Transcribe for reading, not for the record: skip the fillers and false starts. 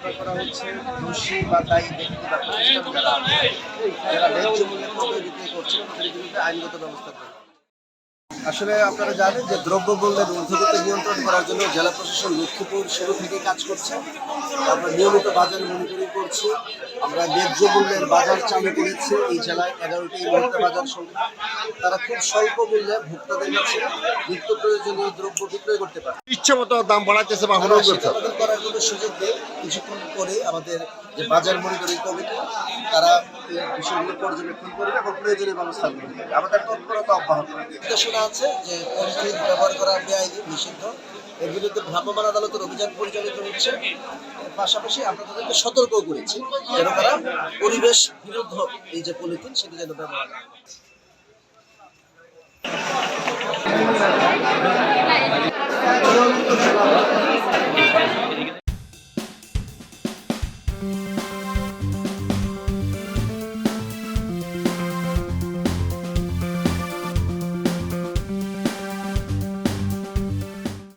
গ্রেপ্তার করা হচ্ছে দোষী বা দায়ী ব্যক্তি বা প্রতিষ্ঠান যারা আছে, যারা ন্যায্য মূল্যে পণ্য বিক্রি করছে তাদের বিরুদ্ধে আইনগত ব্যবস্থা গ্রহণ করা। আসলে আপনারা জানেন যে দ্রব্যমূল্যের ঊর্ধ্বগতি নিয়ন্ত্রণ করার জন্য জেলা প্রশাসন লক্ষ্মীপুর শুরু থেকে কাজ করছে। আমরা নিয়মিত বাজার মনিটরিং করছি। আমরা ন্যায্য মূল্যের বাজার চালু করেছি এই জেলায় 11টি এই মুহূর্তে বাজার সংখ্যা। তারা খুব স্বল্প মূল্যে ভোক্তাদের কাছে নিত্য প্রয়োজনীয় দ্রব্য বিক্রয় করতে পারে। ইচ্ছে মতো দাম বাড়াইতেছে বা হলেও করছে। আমাদের করার কোনো সুযোগ নেই। কিছুক্ষণ পরে আমাদের যে বাজার মনিটরিং কমিটি তারা এই বিষয়গুলো পর্যবেক্ষণ করবে এবং প্রয়োজনীয় ব্যবস্থা গ্রহণ করবে। আমাদের তৎপরতা অব্যাহত রাখবে। নির্দেশনা আছে যে পলিথিন ব্যবহার করা বেআইনি নিষিদ্ধ। এর বিরুদ্ধে ভ্রাম্যমাণ আদালতের অভিযান পরিচালিত হচ্ছে। এর পাশাপাশি আমরা তাদেরকে সতর্ক করেছি যেন তারা পরিবেশ বিরুদ্ধ এই যে পলিথিন সেটি যেন ব্যবহার না করে।